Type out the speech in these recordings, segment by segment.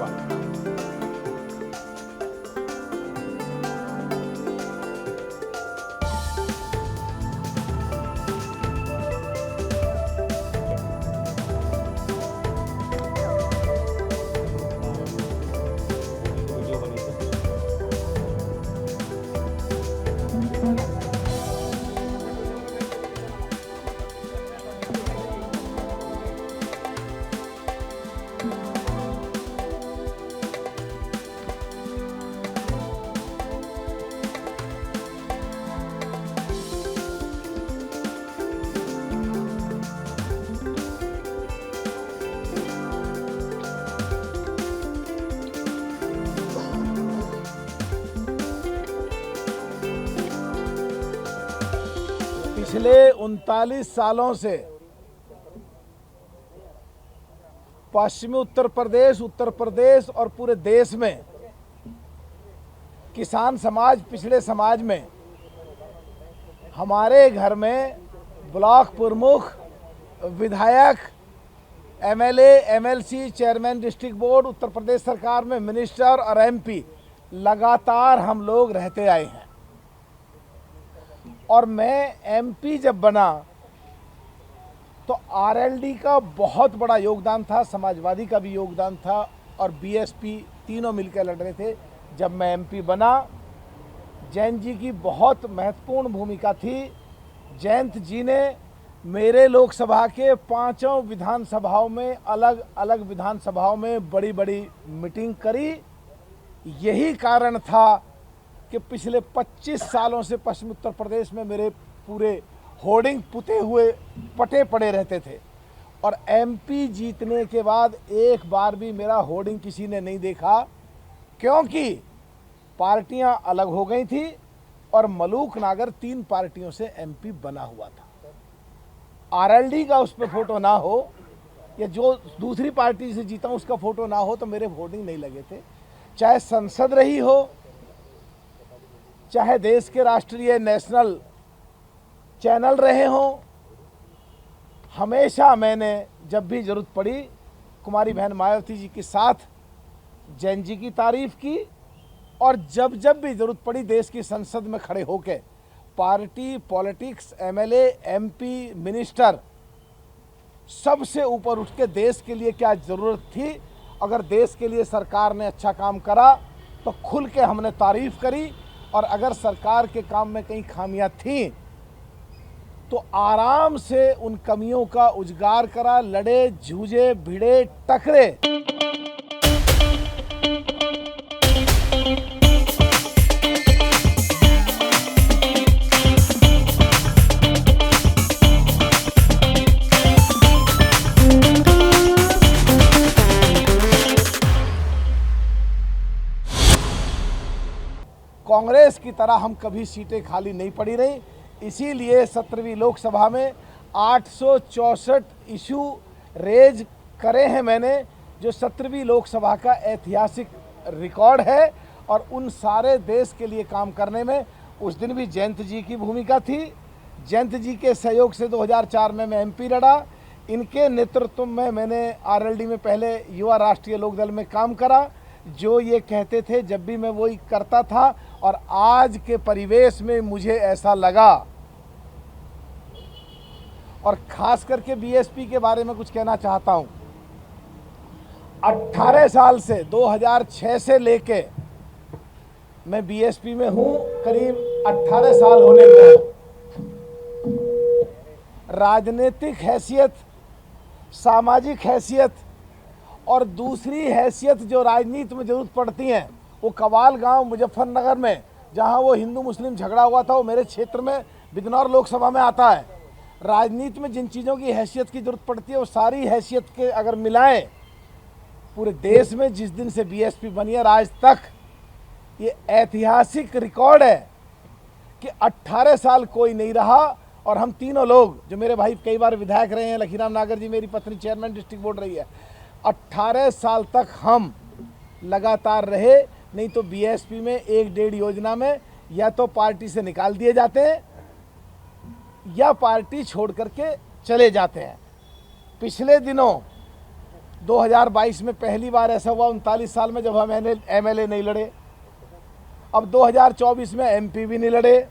Party. पिछले 39 सालों से पश्चिमी उत्तर प्रदेश और पूरे देश में किसान समाज, पिछड़े समाज में हमारे घर में ब्लॉक प्रमुख, विधायक, MLA, MLC, chairman district board, Uttar Pradesh सरकार में मिनिस्टर और एमपी लगातार हम लोग रहते आए हैं। और मैं एमपी जब बना तो आरएलडी का बहुत बड़ा योगदान था, समाजवादी का भी योगदान था और बीएसपी, तीनों मिलकर लड़ रहे थे। जब मैं एमपी बना, जयंत जी की बहुत महत्वपूर्ण भूमिका थी। जयंत जी ने मेरे लोकसभा के 5 विधानसभाओं में, अलग अलग विधानसभाओं में बड़ी बड़ी मीटिंग करी। यही कारण था कि पिछले 25 सालों से पश्चिम उत्तर प्रदेश में मेरे पूरे होर्डिंग पटे पड़े रहते थे और एमपी जीतने के बाद एक बार भी मेरा होर्डिंग किसी ने नहीं देखा, क्योंकि पार्टियां अलग हो गई थी और मलूक नागर 3 पार्टियों से एमपी बना हुआ था। आरएलडी का उस पर फोटो ना हो या जो दूसरी पार्टी से जीता उसका फोटो ना हो तो मेरे होर्डिंग नहीं लगे थे। चाहे संसद रही हो, चाहे देश के राष्ट्रीय नेशनल चैनल रहे हों, हमेशा मैंने जब भी जरूरत पड़ी कुमारी बहन मायावती जी के साथ जैन जी की तारीफ की और जब जब भी जरूरत पड़ी देश की संसद में खड़े होकर party, politics, MLA, MP, minister सबसे ऊपर उठ के देश के लिए क्या ज़रूरत थी, अगर देश के लिए सरकार ने अच्छा काम करा तो खुल के हमने तारीफ करी और अगर सरकार के काम में कहीं खामियां थीं तो आराम से उन कमियों का उजागर करा, लड़े, जूझे, भिड़े, टकरे। कांग्रेस की तरह हम कभी सीटें खाली नहीं पड़ी रही, इसीलिए 17वीं लोकसभा में 864 इशू रेज करे हैं मैंने, जो 17वीं लोकसभा का ऐतिहासिक रिकॉर्ड है। और उन सारे देश के लिए काम करने में उस दिन भी जयंत जी की भूमिका थी। जयंत जी के सहयोग से 2004 में मैं एमपी लड़ा। इनके नेतृत्व में मैंने आरएलडी में पहले युवा राष्ट्रीय लोकदल में काम करा। जो ये कहते थे जब भी मैं वही करता था और आज के परिवेश में मुझे ऐसा लगा। और खास करके बीएसपी के बारे में कुछ कहना चाहता हूं। 18 साल से 2006 से लेके मैं बीएसपी में हूं, करीब 18 साल होने को। राजनीतिक हैसियत, सामाजिक हैसियत और दूसरी हैसियत जो राजनीति में जरूरत पड़ती हैं, वो कवाल गांव मुजफ्फरनगर में जहां वो हिंदू मुस्लिम झगड़ा हुआ था, वो मेरे क्षेत्र में बिजनौर लोकसभा में आता है। राजनीति में जिन चीज़ों की हैसियत की जरूरत पड़ती है वो सारी हैसियत के अगर मिलाएं, पूरे देश में जिस दिन से बीएसपी बनी है आज तक ये ऐतिहासिक रिकॉर्ड है कि 18 साल कोई नहीं रहा। और हम तीनों लोग, जो मेरे भाई कई बार विधायक रहे हैं, लखीराम नागर जी मेरी पत्नी चेयरमैन डिस्ट्रिक्ट बोर्ड रही है, 18 साल तक हम लगातार रहे। नहीं तो बीएसपी में 1-1.5 योजना में या तो पार्टी से निकाल दिए जाते हैं या पार्टी छोड़ करके चले जाते हैं। पिछले दिनों 2022 में पहली बार ऐसा हुआ 39 साल में जब हम एमएलए नहीं लड़े। अब 2024 में एमपी भी नहीं लड़े।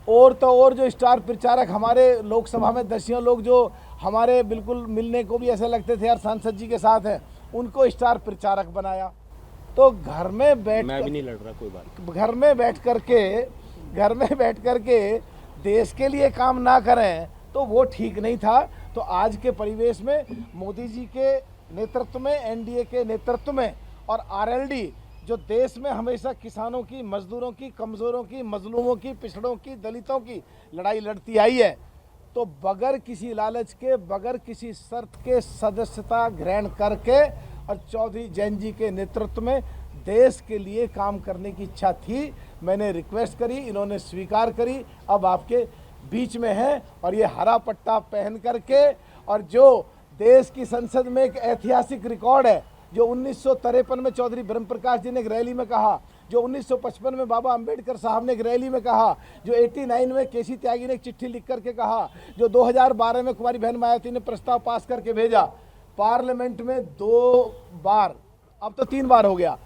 और तो और जो स्टार प्रचारक हमारे लोकसभा में दसियों लोग जो हमारे बिल्कुल मिलने को भी ऐसे लगते थे यार सांसद जी के साथ हैं, उनको स्टार प्रचारक बनाया। तो घर में बैठ मैं भी नहीं लड़ रहा कोई बात। घर में बैठ करके देश के लिए काम ना करें तो वो ठीक नहीं था। तो आज के परिवेश में मोदी जी के नेतृत्व में, एनडीए के नेतृत्व में और आरएलडी जो देश में हमेशा किसानों की, मजदूरों की, कमज़ोरों की, मजलूमों की, पिछड़ों की, दलितों की लड़ाई लड़ती आई है, तो बगैर किसी लालच के, बगैर किसी शर्त के सदस्यता ग्रहण करके और चौधरी जैन जी के नेतृत्व में देश के लिए काम करने की इच्छा थी। मैंने रिक्वेस्ट करी, इन्होंने स्वीकार करी। अब आपके बीच में है और ये हरा पट्टा पहन करके, और जो देश की संसद में एक ऐतिहासिक रिकॉर्ड है, जो 1953 में चौधरी ब्रह्मप्रकाश जी ने एक रैली में कहा, जो 1955 में बाबा अंबेडकर साहब ने एक रैली में कहा, जो 89 में केसी त्यागी ने एक चिट्ठी लिख करके कहा, जो 2012 में कुमारी बहन मायावती ने प्रस्ताव पास करके भेजा पार्लियामेंट में 2 बार, अब तो 3 बार हो गया,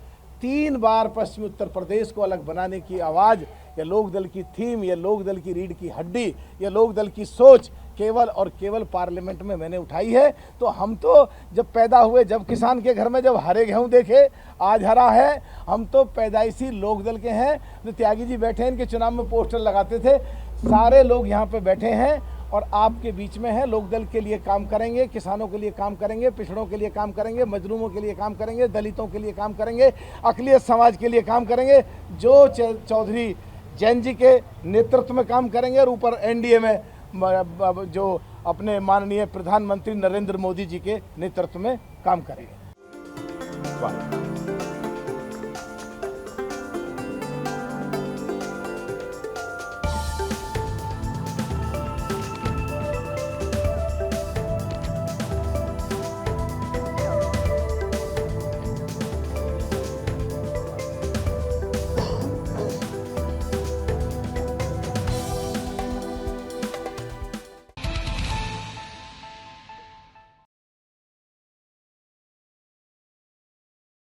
3 बार पश्चिमी उत्तर प्रदेश को अलग बनाने की आवाज़, ये लोकदल की थीम, ये लोकदल की रीढ़ की हड्डी, ये लोकदल की सोच केवल और केवल पार्लियामेंट में मैंने उठाई है। तो हम तो जब पैदा हुए, जब किसान के घर में जब हरे गेहूँ देखे, आज हरा है, हम तो पैदाइशी लोकदल के हैं। जो त्यागी जी बैठे हैं, इनके चुनाव में पोस्टर लगाते थे, सारे लोग यहाँ पे बैठे हैं और आपके बीच में हैं। लोकदल के लिए काम करेंगे, किसानों के लिए काम करेंगे, पिछड़ों के लिए काम करेंगे, मजलूमों के लिए काम करेंगे, दलितों के लिए काम करेंगे, अक़लियत समाज के लिए काम करेंगे, जो चौधरी जैन जी के नेतृत्व में काम करेंगे और ऊपर एनडीए में जो अपने माननीय प्रधानमंत्री नरेंद्र मोदी जी के नेतृत्व में काम करेंगे।